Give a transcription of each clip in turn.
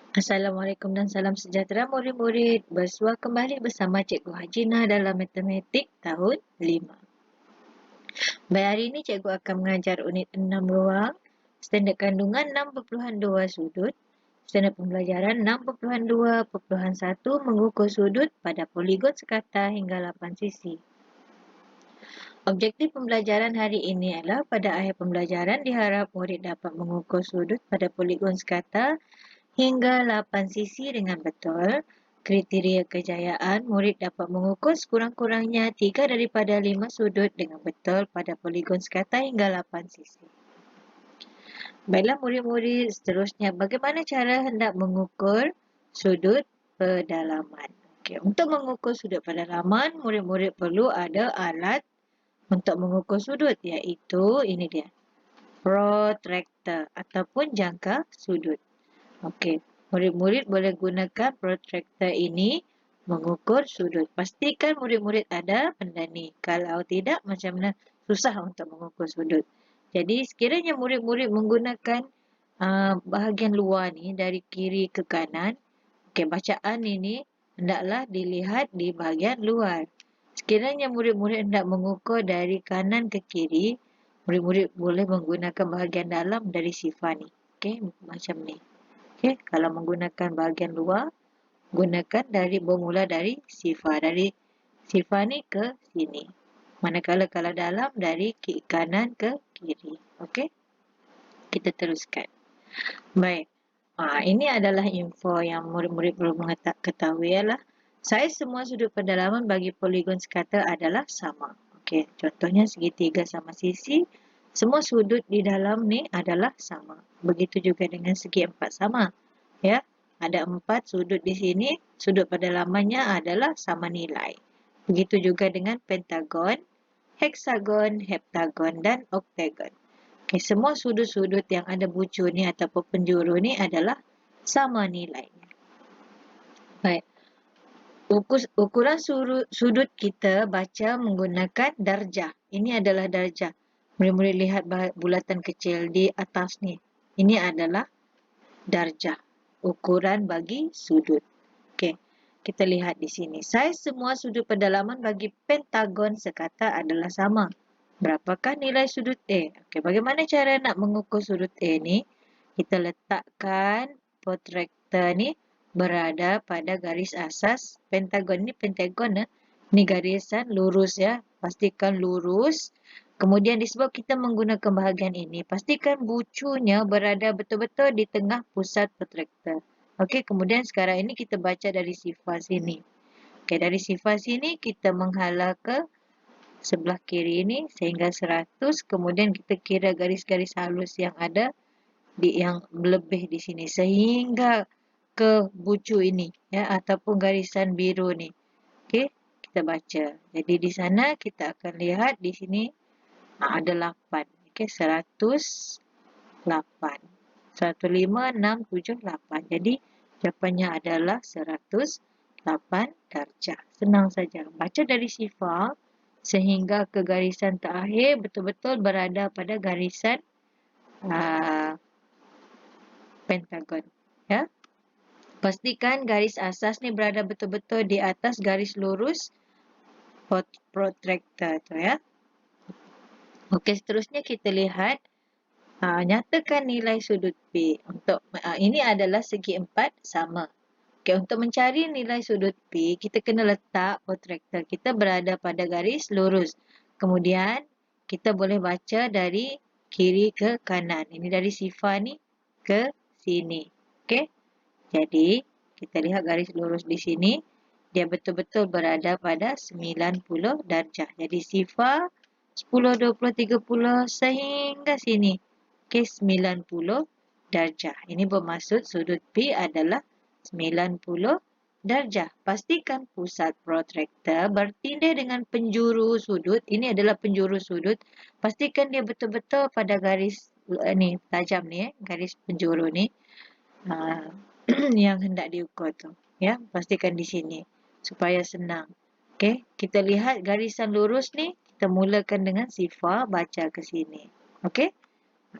Assalamualaikum dan salam sejahtera murid-murid. Bersua kembali bersama Cikgu Hajina dalam Matematik tahun 5. Baik, hari ini Cikgu akan mengajar unit 6 ruang, standard kandungan 6.2 sudut, standard pembelajaran 6.2.1 mengukur sudut pada poligon sekata hingga 8 sisi. Objektif pembelajaran hari ini adalah pada akhir pembelajaran diharap murid dapat mengukur sudut pada poligon sekata hingga 8 sisi dengan betul. Kriteria kejayaan, murid dapat mengukur sekurang-kurangnya 3 daripada 5 sudut dengan betul pada poligon sekata hingga 8 sisi. Baiklah murid-murid, seterusnya bagaimana cara hendak mengukur sudut pedalaman? Okey, untuk mengukur sudut pedalaman, murid-murid perlu ada alat untuk mengukur sudut, iaitu ini dia, protractor ataupun jangka sudut. Okey, murid-murid boleh gunakan protractor ini mengukur sudut. Pastikan murid-murid ada benda ni. Kalau tidak, macam mana? Susah untuk mengukur sudut. Jadi, sekiranya murid-murid menggunakan bahagian luar ni dari kiri ke kanan, okey, bacaan ini hendaklah dilihat di bahagian luar. Sekiranya murid-murid hendak mengukur dari kanan ke kiri, murid-murid boleh menggunakan bahagian dalam dari sifar ni. Okey, macam ni. Okey, kalau menggunakan bahagian luar, gunakan bermula dari sifar. Dari sifar ni ke sini. Manakala kalau dalam dari kanan ke kiri. Okey, kita teruskan. Baik. Ini adalah info yang murid-murid perlu ketahui ialah saiz semua sudut pendalaman bagi poligon sekata adalah sama. Okey, contohnya segitiga sama sisi, semua sudut di dalam ni adalah sama. Begitu juga dengan segi empat sama. Ya, ada 4 sudut di sini, sudut pendalamannya adalah sama nilai. Begitu juga dengan pentagon, heksagon, heptagon dan oktagon. Okay, semua sudut-sudut yang ada bucu ni ataupun penjuru ni adalah sama nilainya. Baik. Ukuran sudut kita baca menggunakan darjah. Ini adalah darjah. Murid-murid lihat bulatan kecil di atas ni. Ini adalah darjah. Ukuran bagi sudut. Okey, kita lihat di sini. Saiz semua sudut pendalaman bagi pentagon sekata adalah sama. Berapakah nilai sudut A? Okey, bagaimana cara nak mengukur sudut A ni? Kita letakkan protractor ni berada pada garis asas pentagon ni. Pentagon ni garisan lurus ya. Pastikan lurus. Kemudian disebab kita menggunakan bahagian ini, pastikan bucunya berada betul-betul di tengah pusat protractor. Okey, kemudian sekarang ini kita baca dari sifar sini. Okey, dari sifar sini kita menghala ke sebelah kiri ini sehingga 100. Kemudian kita kira garis-garis halus yang ada yang lebih di sini sehingga ke bucu ini ya ataupun garisan biru ni. Okey, kita baca. Jadi di sana kita akan lihat di sini ada 8. Okey, 108. 105, 6, 7, 8. Jadi jawapannya adalah 108 darjah. Senang saja. Baca dari sifar sehingga ke garisan terakhir betul-betul berada pada garisan pentagon. Ya. Pastikan garis asas ni berada betul-betul di atas garis lurus protractor tu ya. Okey, seterusnya kita lihat nyatakan nilai sudut P. Untuk ini adalah segi 4 sama. Okey, untuk mencari nilai sudut P, kita kena letak protractor kita berada pada garis lurus. Kemudian kita boleh baca dari kiri ke kanan. Ini dari sifar ni ke sini. Okey. Jadi, kita lihat garis lurus di sini. Dia betul-betul berada pada 90 darjah. Jadi, sifar 10, 20, 30 sehingga sini. Okey, 90 darjah. Ini bermaksud sudut P adalah 90 darjah. Pastikan pusat protractor bertindih dengan penjuru sudut. Ini adalah penjuru sudut. Pastikan dia betul-betul pada garis ni, tajam ni, garis penjuru ni. Yang hendak diukur tu. Ya, pastikan di sini supaya senang. Okey, kita lihat garisan lurus ni, kita mulakan dengan sifar baca ke sini. Okey?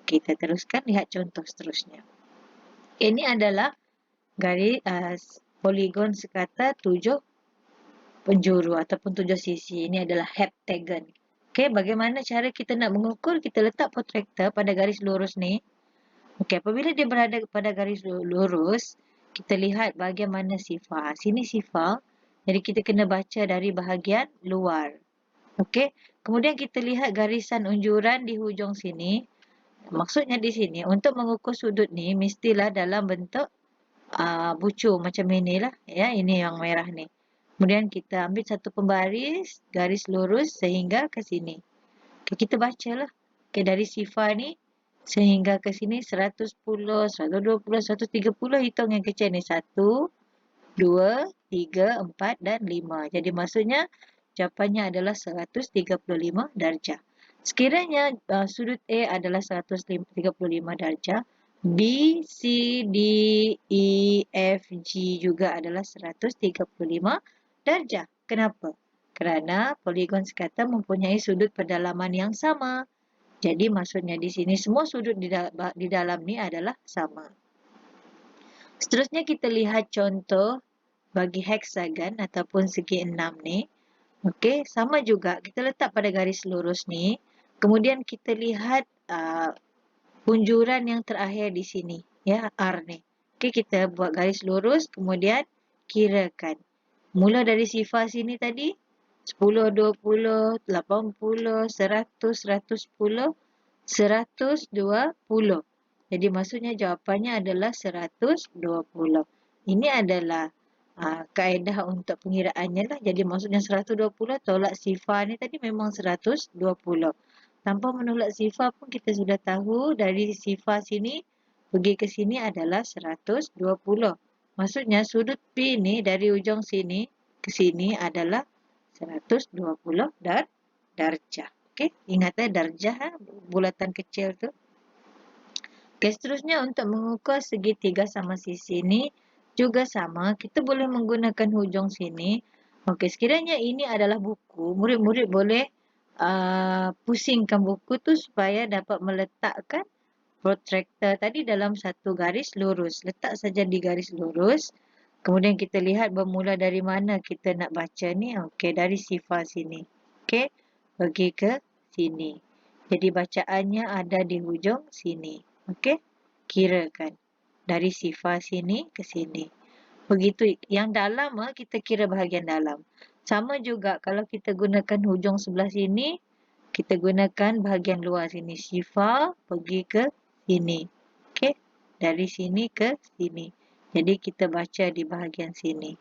Kita teruskan lihat contoh seterusnya. Ini adalah poligon sekata 7 penjuru ataupun 7 sisi. Ini adalah heptagon. Okey, bagaimana cara kita nak mengukur? Kita letak protractor pada garis lurus ni. Okey, apabila dia berada pada garis lurus, kita lihat bahagian mana sifar. Sini sifar. Jadi kita kena baca dari bahagian luar. Okey, kemudian kita lihat garisan unjuran di hujung sini. Maksudnya di sini, untuk mengukur sudut ni, mestilah dalam bentuk bucu macam inilah. Ya, ini yang merah ni. Kemudian kita ambil satu pembaris, garis lurus sehingga ke sini. Okay, kita bacalah. Okay, dari sifar ni sehingga ke sini 110, 120, 130, hitung yang kecil ni. 1, 2, 3, 4 dan 5. Jadi maksudnya jawapannya adalah 135 darjah. Sekiranya sudut A adalah 135 darjah, B, C, D, E, F, G juga adalah 135 darjah. Kenapa? Kerana poligon sekata mempunyai sudut pendalaman yang sama. Jadi maksudnya di sini semua sudut di dalam ni adalah sama. Seterusnya kita lihat contoh bagi heksagon ataupun segi 6 ni. Okey, sama juga kita letak pada garis lurus ni. Kemudian kita lihat punjuran yang terakhir di sini, ya, R ni. Okey, kita buat garis lurus kemudian kirakan. Mula dari sifar sini tadi 10, 20, 80, 100, 110, 120. Jadi maksudnya jawapannya adalah 120. Ini adalah kaedah untuk pengiraannya lah. Jadi maksudnya 120 tolak sifar ni tadi memang 120. Tanpa menolak sifar pun kita sudah tahu dari sifar sini pergi ke sini adalah 120. Maksudnya sudut P ni dari ujung sini ke sini adalah 120 darjah. Okey, ingat darjah bulatan kecil tu. Okey, seterusnya untuk mengukur segitiga sama sisi ni juga sama, kita boleh menggunakan hujung sini. Okey, sekiranya ini adalah buku, murid-murid boleh pusingkan buku tu supaya dapat meletakkan protractor tadi dalam satu garis lurus. Letak saja di garis lurus. Kemudian kita lihat bermula dari mana kita nak baca ni. Okey, dari sifar sini. Okey, pergi ke sini. Jadi bacaannya ada di hujung sini. Okey, kirakan. Dari sifar sini ke sini. Begitu, yang dalam kita kira bahagian dalam. Sama juga kalau kita gunakan hujung sebelah sini, kita gunakan bahagian luar sini. Sifar pergi ke sini. Okey, dari sini ke sini. Jadi kita baca di bahagian sini.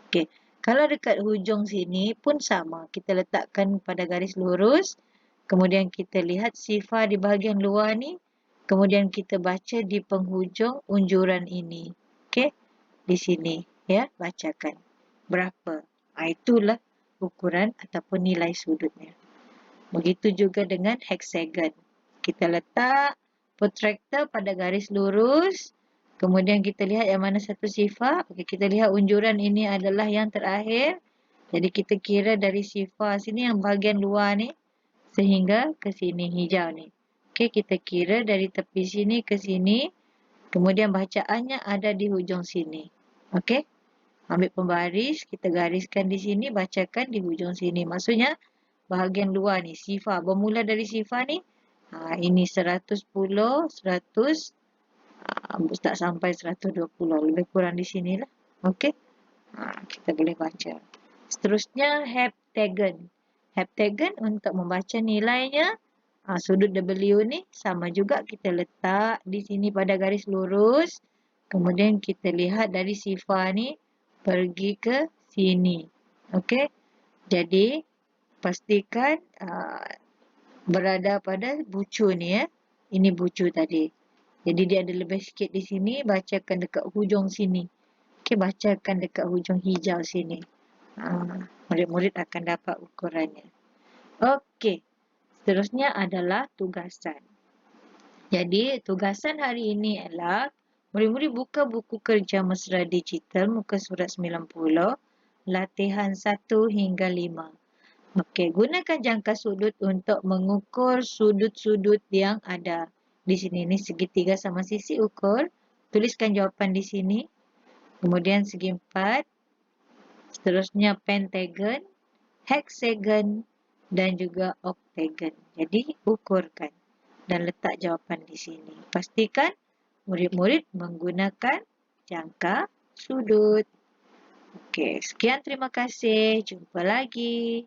Okey, kalau dekat hujung sini pun sama. Kita letakkan pada garis lurus. Kemudian kita lihat sifar di bahagian luar ni. Kemudian kita baca di penghujung unjuran ini. Okey, di sini. Ya, bacakan. Berapa? Itulah ukuran ataupun nilai sudutnya. Begitu juga dengan heksagon. Kita letak protractor pada garis lurus. Kemudian kita lihat yang mana satu sifar. Okey, kita lihat unjuran ini adalah yang terakhir. Jadi kita kira dari sifar sini yang bahagian luar ni sehingga ke sini hijau ni. Okey, kita kira dari tepi sini ke sini. Kemudian bacaannya ada di hujung sini. Okey. Ambil pembaris, kita gariskan di sini, bacakan di hujung sini. Maksudnya bahagian luar ni, sifar. Bermula dari sifar ni, ini 110, 100, tak sampai 120. Lebih kurang di sinilah. Okey. Kita boleh baca. Seterusnya, heptagon. Heptagon untuk membaca nilainya, sudut W ni sama juga kita letak di sini pada garis lurus. Kemudian kita lihat dari sifar ni, pergi ke sini. Okey. Jadi pastikan berada pada bucu ni ya. Ini bucu tadi. Jadi dia ada lebih sikit di sini, bacakan dekat hujung sini. Okey, bacakan dekat hujung hijau sini. Murid-murid akan dapat ukurannya. Okey. Seterusnya adalah tugasan. Jadi tugasan hari ini ialah murid-murid buka buku kerja mesra digital muka surat 90, latihan 1 hingga 5. Okey, gunakan jangka sudut untuk mengukur sudut-sudut yang ada. Di sini ni segitiga sama sisi ukur. Tuliskan jawapan di sini. kemudian segi empat, seterusnya pentagon, hexagon, dan juga octagon. Jadi, ukurkan dan letak jawapan di sini. Pastikan murid-murid menggunakan jangka sudut. Okey, sekian terima kasih. Jumpa lagi.